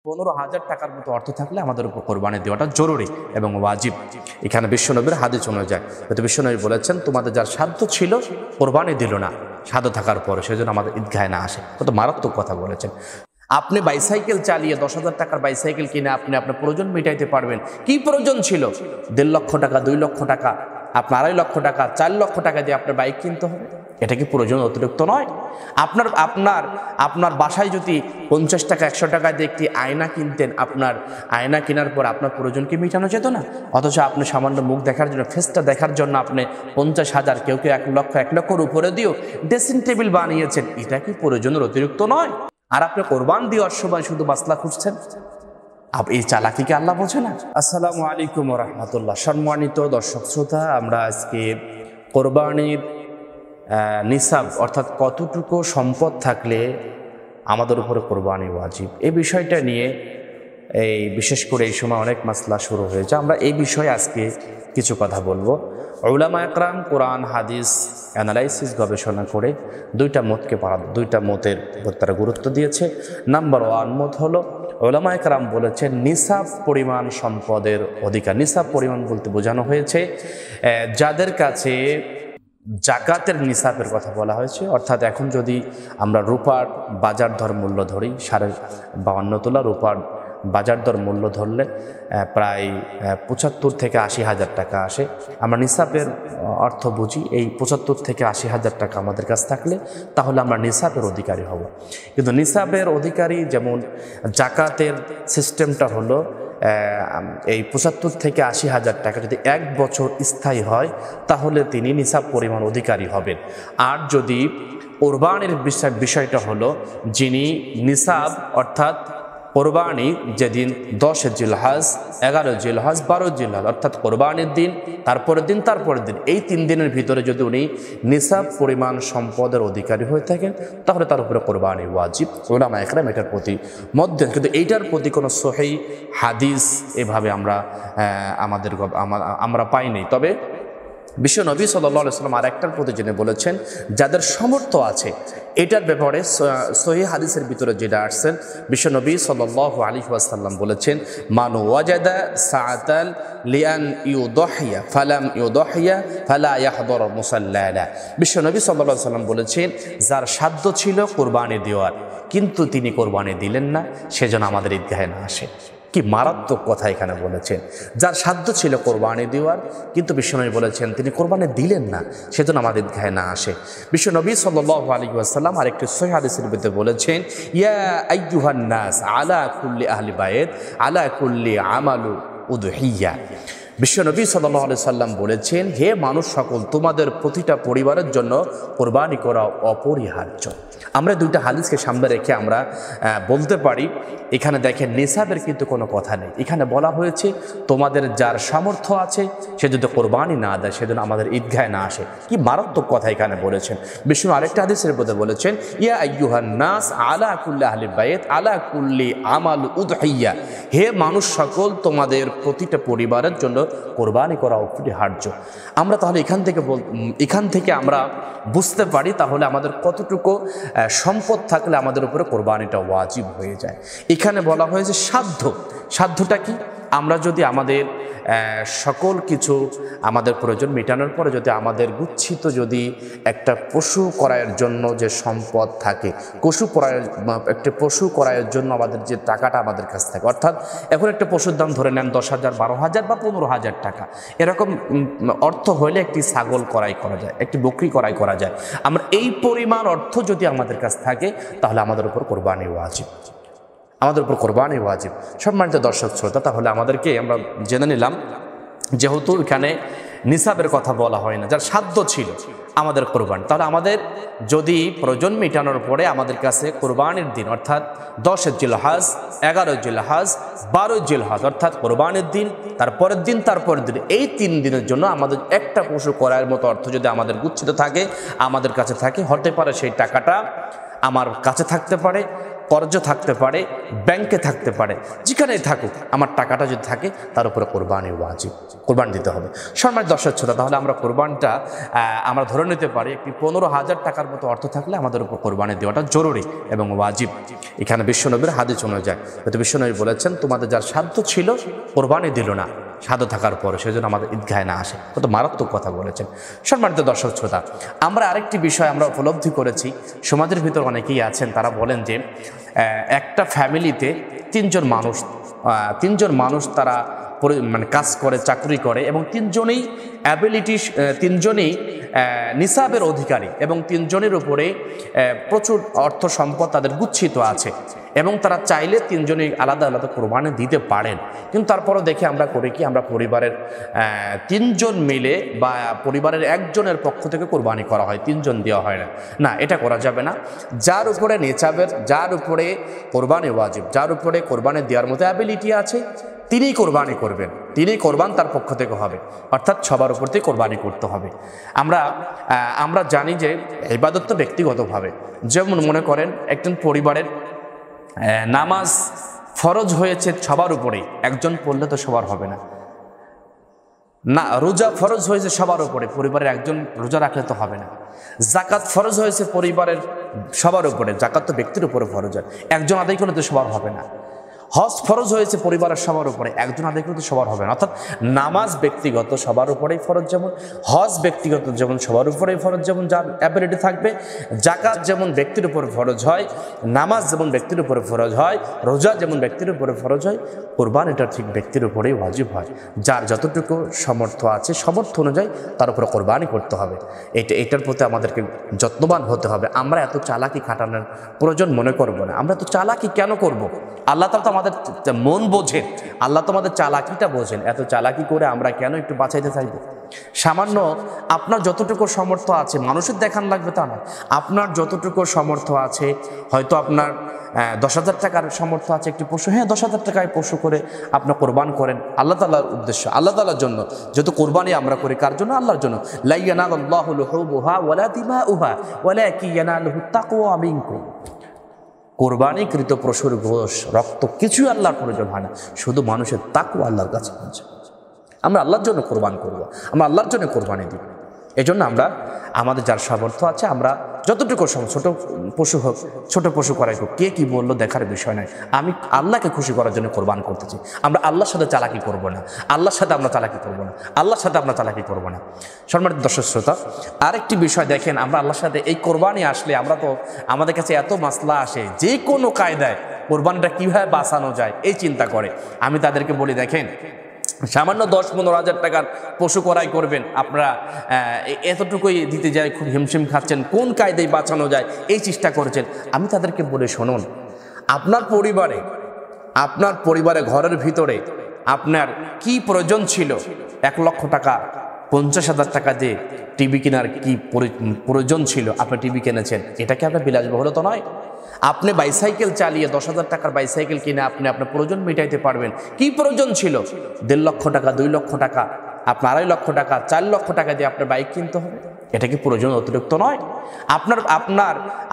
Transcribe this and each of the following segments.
15,000 টাকার মতো অর্থ থাকলে আমাদের উপর কোরবানি দেওয়াটা জরুরি এবং ওয়াজিব। এখানে বিশ্বনবীর হাদিস অনুযায়ী হয়তো বিশ্বনবী বলেছেন, তোমাদের যার সাধ্য ছিল কোরবানি দিল না সাধ্য থাকার পরে, সেজন্য আমাদের ঈদগাহে না আসে। কত মারাত্মক কথা বলেছেন। আপনি বাইসাইকেল চালিয়ে 10,000 টাকার বাইসাইকেল কিনে আপনি আপনার প্রয়োজন মেটাইতে পারবেন। কি প্রয়োজন ছিল? 1.5 লক্ষ টাকা, 2 লক্ষ টাকা, আপনার 2.5 লক্ষ টাকা, 4 লক্ষ টাকা দিয়ে আপনার বাইক কিনতে হবে? এটা কি প্রয়োজন অতিরিক্ত নয়? আপনার বাসায় যদি 50 টাকা 100 টাকা দিয়ে একটি আয়না কিনতেন, আপনার আয়না কেনার পর আপনার প্রয়োজন কি মেটানো যেত না? অথচ আপনি সামান্য মুখ দেখার জন্য, ফেসটা দেখার জন্য আপনি 50,000, কেউ 1 লক্ষ, 1 লক্ষর উপরে দিয়েও ড্রেসিং টেবিল বানিয়েছেন। এটা কি প্রয়োজনের অতিরিক্ত নয়? আর আপনি কোরবান দেওয়ার সময় শুধু মাসলা খুঁজছেন। এই চালাকিকে আল্লাহ বোঝে না? আসসালামু আলাইকুম ওয়া রাহমাতুল্লাহ। সম্মানিত দর্শক শ্রোতা, আমরা আজকে কোরবানির নিসাব অর্থাৎ কতটুকু সম্পদ থাকলে আমাদের উপরে কোরবানি ওয়াজিব, এই বিষয়টা নিয়ে বিশেষ করে এই সময় অনেক মাসলা শুরু হয়েছে। আমরা এই বিষয়ে আজকে কিছু কথা বলবো। উলামা একরাম কোরআন হাদিস অ্যানালাইসিস গবেষণা করে দুইটা মতের তারা গুরুত্ব দিয়েছে। নাম্বার 1 মত হলো, উলামা একরাম বলেছেন নিসাব পরিমাণ সম্পদের অধিকার। নিসাব পরিমাণ বলতে বোঝানো হয়েছে যাদের কাছে জাকাতের নিসাবের কথা বলা হয়েছে। অর্থাৎ এখন যদি আমরা রূপার বাজার দর মূল্য ধরি, 52.5 তোলা রূপার বাজার দর মূল্য ধরলে প্রায় 75 থেকে 80,000 টাকা আসে। আমরা নিসাবের অর্থ বুঝি এই 75 থেকে 80,000 টাকা আমাদের কাছে থাকলে তাহলে আমরা নিসাবের অধিকারী হব। কিন্তু নিসাবের অধিকারী যেমন জাকাতের সিস্টেমটা হলো এই 75 থেকে 80,000 টাকা যদি 1 বছর স্থায়ী হয় তাহলে তিনি নিসাব পরিমাণ অধিকারী হবেন। আর যদি কোরবানির বিষয়টা হলো, যিনি নিসাব অর্থাৎ কোরবানি যেদিন 10 জিলহজ, 11 জিলহজ, 12 জিলহজ অর্থাৎ কোরবানির দিন, তারপরের দিন, এই 3 দিনের ভিতরে যদি উনি নিসাব পরিমাণ সম্পদের অধিকারী হয়ে থাকেন তাহলে তার উপরে কোরবানি ওয়াজিব। উলামা একরাম এটার প্রতি মধ্যে, কিন্তু এইটার প্রতি কোনো সহিহ হাদিস এভাবে আমরা পাইনি। তবে বিশ্ব নবী সাল্লাল্লাহু আলাইহি ওয়াসাল্লাম আরেকটার প্রতি জেনে বলেছেন, যাদের সামর্থ্য আছে এটার ব্যাপারে সহিহ হাদিসের ভিতরে যেটা আসছেন, বিশ্ব নবী সাল্লাল্লাহু আলাইহি ওয়াসাল্লাম বলেছেন, মান ওয়াজাদা সাআতান লিআন ইউদহিয়া ফালাম ইউদহিয়া ফালা ইয়াহদুর মুসাল্লানা। বিশ্ব নবী সাল্লাল্লাহু আলাইহি ওয়াসাল্লাম বলেছেন, যার সাধ্য ছিল কোরবানি দেওয়ার কিন্তু তিনি কোরবানি দিলেন না, সেজন্য আমাদের ঈদগাহে না আসে। কি মারাত্মক কথা এখানে বলেছেন! যার সাধ্য ছিল কোরবানি দেওয়ার কিন্তু বিশ্বনবী বলেছেন তিনি কোরবানি দিলেন না, সেজন্য আমাদের ঈদগাহে না আসে। বিশ্বনবী সাল্লাল্লাহু আলাইহি ওয়াসাল্লাম আরেকটি সহিহ হাদিসের ভিতরে বলেছেন, ইয়া আইয়ুহান নাস আলা কুল্লি আহলি বাইত আলা কুল্লি আমালু উদহিয়া। বিশ্বনবী সাল্লাল্লাহু আলাইহি সাল্লাম বলেছেন, হে মানুষ সকল, তোমাদের প্রতিটা পরিবারের জন্য কোরবানি করা অপরিহার্য। আমরা দুইটা হাদিসকে সামনে রেখে আমরা বলতে পারি, এখানে দেখেন নিসাবের কিন্তু কোনো কথা নেই। এখানে বলা হয়েছে তোমাদের যার সামর্থ্য আছে সে যদি কোরবানি না দেয় সেজন্য আমাদের ঈদগাহে না আসে। কি মারাত্মক কথা এখানে বলেছেন। বিষ্ণু আরেকটা হাদিসের মধ্যে বলেছেন, ইয়া আইয়ুহান নাস আলা কুল্লি আহলি বাইত আলা কুল্লি আমাল উদহিয়া। হে মানুষ সকল, তোমাদের প্রতিটা পরিবারের জন্য কোরবানি করা অপরিহার্য। আমরা তাহলে এখান থেকে আমরা বুঝতে পারি তাহলে আমাদের কতটুকু সম্পদ থাকলে আমাদের উপরে কোরবানিটা ওয়াজিব হয়ে যায়। এখানে বলা হয়েছে সাধ্যটা কি? আমরা যদি আমাদের সকল কিছু আমাদের প্রয়োজন মেটানোর পরে যদি আমাদের গুচ্ছিত যদি একটা পশু ক্রয়ের জন্য যে সম্পদ থাকে, একটা পশু ক্রয়ের জন্য আমাদের যে টাকাটা আমাদের কাছে থাকে, অর্থাৎ এখন একটা পশুর দাম ধরে নেন 10,000, 12,000 বা 15,000 টাকা, এরকম অর্থ হলে একটি ছাগল ক্রয় করা যায়, একটি বকরি ক্রয় করা যায়। আমরা এই পরিমাণ অর্থ যদি আমাদের কাছে থাকে তাহলে আমাদের উপর কোরবানি ওয়াজিব, সম্মানিত দর্শক শ্রোতা, তাহলে আমাদেরকে আমরা জেনে নিলাম, যেহেতু এখানে নিসাবের কথা বলা হয় না, যার সাধ্য ছিল আমাদের কোরবানি, তাহলে আমাদের যদি প্রয়োজন মেটানোর পরে আমাদের কাছে কোরবানির দিন অর্থাৎ 10 জিলহজ, 11 জিলহজ, 12 জিলহজ অর্থাৎ কোরবানির দিন, তারপরের দিন, এই 3 দিনের জন্য আমাদের একটা পশু ক্রয়ের মতো অর্থ যদি আমাদের গুচ্ছিত থাকে, আমাদের কাছে থাকে, হতে পারে সেই টাকাটা আমার কাছে থাকতে পারে, কর্জ থাকতে পারে, ব্যাংকে থাকতে পারে, যেখানেই থাকুক আমার টাকাটা যদি থাকে তার উপরে কোরবানি ওয়াজিব, কোরবান দিতে হবে। সম্মানিত দর্শক শ্রোতা, তাহলে আমরা কোরবানটা আমরা ধরে নিতে পারি একটি 15,000 টাকার মতো অর্থ থাকলে আমাদের উপর কোরবানি দেওয়াটা জরুরি এবং ওয়াজিব। এখানে বিশ্বনবীর হাদিস অনুযায়ী হয়তো বিশ্বনবী বলেছেন তোমাদের যার সাধ্য ছিল কোরবানি দিল না সাধ্য থাকার পরে, সেজন্য আমাদের ঈদগাহে না আসে, কত মারাত্মক কথা বলেছেন। সম্মানিত দর্শক শ্রোতা, আমরা আরেকটি বিষয় আমরা উপলব্ধি করেছি, সমাজের ভিতর অনেকেই আছেন তারা বলেন যে একটা ফ্যামিলিতে তিনজন মানুষ তারা মানে কাজ করে, চাকরি করে এবং তিনজনেই নিসাবের অধিকারী এবং তিনজনের উপরে প্রচুর অর্থ সম্পদ তাদের গুচ্ছিত আছে এবং তারা চাইলে তিনজনেই আলাদা আলাদা কোরবানি দিতে পারেন। কিন্তু তারপরও দেখে আমরা করি কি, আমরা পরিবারের তিনজন মিলে বা পরিবারের একজনের পক্ষ থেকে কোরবানি করা হয়, তিনজন দেওয়া হয় না। না, এটা করা যাবে না। যার উপরে নিসাবের, যার উপরে কোরবানি ওয়াজিব, যার উপরে কোরবানি দেওয়ার মতো অ্যাবিলিটি আছে তিনিই কোরবানি করবেন, তিনি কোরবান তার পক্ষ থেকে হবে, অর্থাৎ সবার উপর থেকে কোরবানি করতে হবে। আমরা জানি যে ইবাদত তো ব্যক্তিগতভাবে, যেমন মনে করেন একজন পরিবারের নামাজ ফরজ হয়েছে সবার উপরেই, একজন পড়লে তো সবার হবে না। না, রোজা ফরজ হয়েছে সবার উপরে, পরিবারের একজন রোজা রাখলে তো হবে না। জাকাত ফরজ হয়েছে পরিবারের সবার উপরে, জাকাত তো ব্যক্তির উপরে ফরজ হয়, একজন আদায় করলে তো সবার হবে না। হজ ফরজ হয়েছে পরিবারের সবার উপরে, একজন আদায় করতে সবার হবে না। অর্থাৎ নামাজ ব্যক্তিগত সবার উপরেই ফরজ যেমন, হজ ব্যক্তিগত যেমন সবার উপরেই ফরজ যেমন যার অ্যাবিলিটি থাকবে, জাকাত যেমন ব্যক্তির উপর ফরজ হয়, নামাজ যেমন ব্যক্তির উপরে ফরজ হয়, রোজা যেমন ব্যক্তির উপরে ফরজ হয়, কোরবানিটা ঠিক ব্যক্তির উপরেই ওয়াজিব হয়। যার যতটুকু সামর্থ্য আছে সামর্থ্য অনুযায়ী তার উপরে কোরবানি করতে হবে। এটার প্রতি আমাদেরকে যত্নবান হতে হবে। আমরা এত চালাকি খাটানোর প্রয়োজন মনে করব না। আমরা এত চালাকি কেন করব? আল্লাহ তাআলা তো আমাদের মন বোঝেন, আল্লাহ তো আমাদের চালাকিটা বোঝেন। এত চালাকি করে আমরা কেন একটু বাঁচাইতে চাইব? সামান্য আপনার যতটুকু সামর্থ্য আছে, মানুষের দেখান লাগবে তা নয়, আপনার যতটুকু সামর্থ্য আছে, হয়তো আপনার 10,000 টাকার সামর্থ্য আছে একটি পশু, হ্যাঁ 10,000 টাকায় পশু করে আপনি কোরবান করেন আল্লাহ তাআলার উদ্দেশ্য, আল্লাহ তাআলার জন্য। যেহেতু কোরবানি আমরা করি কার জন্য? আল্লাহর জন্য। লা ইয়ানালুল্লাহু লুহুবুহা ওয়ালা দিমাউহা ওয়ালাকিন ইয়ানালুহুত তাকওয়া মিনকুম। কোরবানিকৃত পশুর গোশ, রক্ত কিছুই আল্লাহর প্রয়োজন হয় না, শুধু মানুষের তাকওয়া আল্লাহর কাছে পৌঁছে। আমরা আল্লাহর জন্য কোরবান করব, আমরা আল্লাহর জন্য কোরবানি দিব। এই জন্য আমরা আমাদের যার সামর্থ্য আছে আমরা যতটুকু ছোট পশু হোক, ছোট পশু করাই হোক, কে কি বললো দেখার বিষয় নয়, আমি আল্লাহকে খুশি করার জন্য কোরবান করতেছি। আমরা আল্লাহর সাথে চালাকি করব না, আল্লাহর সাথে আমরা চালাকি করব না, আল্লাহর সাথে আমরা চালাকি করব না। সম্মানিত দর্শক শ্রোতা, আরেকটি বিষয় দেখেন, আমরা আল্লাহর সাথে এই কোরবানি আসলে আমরা তো আমাদের কাছে এত মাসলা আসে, যে কোনো কায়দায় কোরবানিটা কীভাবে বাঁচানো যায় এই চিন্তা করে। আমি তাদেরকে বলি, দেখেন সামান্য 10-15 হাজার টাকার পশু ক্রয় করবেন, আপনারা এতটুকুই দিতে যায় খুব হিমশিম খাচ্ছেন, কোন কায়দায় বাঁচানো যায় এই চেষ্টা করছেন। আমি তাদেরকে বলে, শুনুন, আপনার পরিবারে ঘরের ভিতরে আপনার কি প্রয়োজন ছিল? 1 লক্ষ টাকা 50,000 টাকা দিয়ে টিভি কেনার কি প্রয়োজন ছিল? আপনি টিভি কিনেছেন, এটা কি আপনার বিলাসবহুল তো নয়? আপনি বাইসাইকেল চালিয়ে 10,000 টাকার বাইসাইকেল কিনে আপনি আপনার প্রয়োজন মেটাইতে পারবেন। কি প্রয়োজন ছিল? 1.5 লক্ষ টাকা, 2 লক্ষ টাকা, আপনার 2.5 লক্ষ টাকা, 4 লক্ষ টাকা দিয়ে আপনার বাইক কিনতে হবে? এটা কি প্রয়োজন অতিরিক্ত নয়?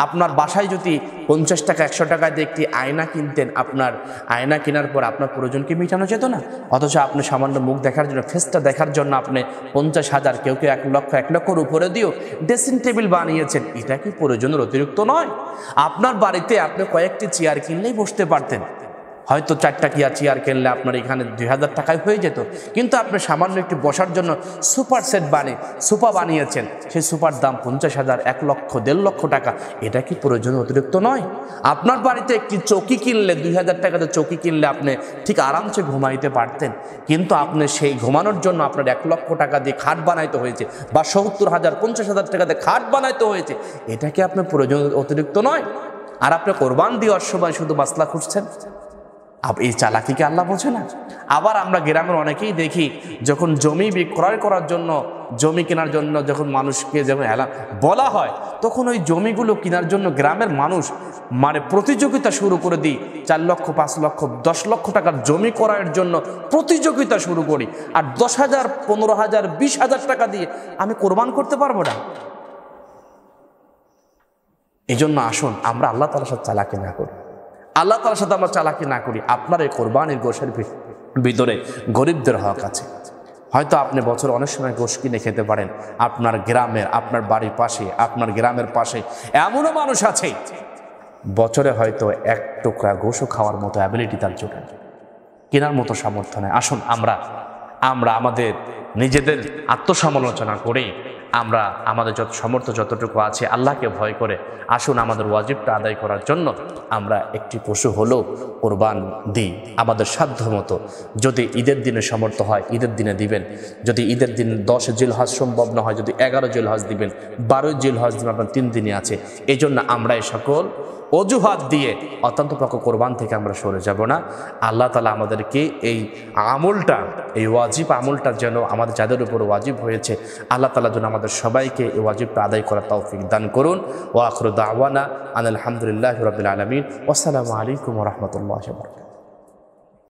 আপনার বাসায় যদি 50 টাকা 100 টাকা দিয়ে একটি আয়না কিনতেন, আপনার আয়না কেনার পর আপনার প্রয়োজনকে মেটানো যেত না? অথচ আপনি সামান্য মুখ দেখার জন্য, ফেসটা দেখার জন্য আপনি 50,000, কেউ 1 লক্ষর উপরে দিয়েও ড্রেসিং টেবিল বানিয়েছেন। এটা কি প্রয়োজনের অতিরিক্ত নয়? আপনার বাড়িতে আপনি কয়েকটি চেয়ার কিনলেই বসতে পারতেন, হয়তো 4টা চেয়ার কিনলে আপনার এখানে 2,000 টাকায় হয়ে যেত, কিন্তু আপনি সামান্য একটু বসার জন্য সোফা বানিয়েছেন, সেই সোফার দাম 50,000, 1 লক্ষ, 1.5 লক্ষ টাকা। এটা কি প্রয়োজন অতিরিক্ত নয়? আপনার বাড়িতে একটি চৌকি কিনলে, 2,000 টাকাতে চৌকি কিনলে আপনি ঠিক আরামসে ঘুমাইতে পারতেন, কিন্তু আপনি সেই ঘুমানোর জন্য আপনার 1 লক্ষ টাকা দিয়ে খাট বানাইতে হয়েছে, বা 70,000, 50,000 টাকা দিয়ে খাট বানাইতে হয়েছে। এটা কি আপনার প্রয়োজন অতিরিক্ত নয়? আর আপনি কোরবান দেওয়ার সময় শুধু মাসলা খুঁজছেন। এই চালাকিকে আল্লাহ বোঝে না? আবার আমরা গ্রামের অনেকেই দেখি, যখন জমি বিক্রয় করার জন্য, জমি কেনার জন্য যখন মানুষকে যখন বলা হয়, তখন ওই জমিগুলো কেনার জন্য গ্রামের মানুষ মানে প্রতিযোগিতা শুরু করে দিই। 4 লক্ষ, 5 লক্ষ, 10 লক্ষ টাকার জমি ক্রয়ের জন্য প্রতিযোগিতা শুরু করি, আর 10,000, 15,000, 20,000 টাকা দিয়ে আমি কোরবান করতে পারবো না। এই জন্য আসুন আমরা আল্লাহ তাআলার সাথে চালাকি না করি, আল্লাহ তাআলার সাথে আমরা চালাকি না করি। আপনার এই কোরবানির গোশের ভিতরে গরিবদের হক আছে। হয়তো আপনি বছর অনেক সময় গোশ কিনে খেতে পারেন, আপনার গ্রামের, আপনার বাড়ির পাশে, আপনার গ্রামের পাশে এমনও মানুষ আছে বছরে হয়তো এক টুকরা গোশও খাওয়ার মতো অ্যাবিলিটি তার জোটে, কেনার মতো সামর্থ্য নেই। আসুন আমরা আমাদের নিজেদের আত্মসমালোচনা করে আমরা আমাদের যত সামর্থ্য যতটুকু আছে আল্লাহকে ভয় করে আসুন আমাদের ওয়াজিবটা আদায় করার জন্য আমরা একটি পশু হলেও কোরবান দিই আমাদের সাধ্য মতো। যদি ঈদের দিনে সামর্থ্য হয় ঈদের দিনে দিবেন, যদি ঈদের দিন 10 জিলহজ সম্ভব না হয়, যদি 11 জিলহজ দিবেন, 12 জিলহজ দিবেন, আপনার 3 দিনই আছে। এই জন্য আমরা এই সকল অজুহাত দিয়ে অত্যন্ত পক্ষ কোরবান থেকে আমরা সরে যাব না। আল্লাহ তাআলা আমাদেরকে এই আমলটা, এই ওয়াজিব আমলটা যেন আমাদের যাদের উপর ওয়াজিব হয়েছে আল্লাহ তাআলা যেন আমাদের সবাইকে এই ওয়াজিবটা আদায় করার তৌফিক দান করুন। ওয়া আখিরু দাওয়ানা আনিল হামদুলিল্লাহি রাব্বিল আলামিন। ওয়াসসালামু আলাইকুম ওয়া রাহমাতুল্লাহি ওয়া বারাকাতুহু।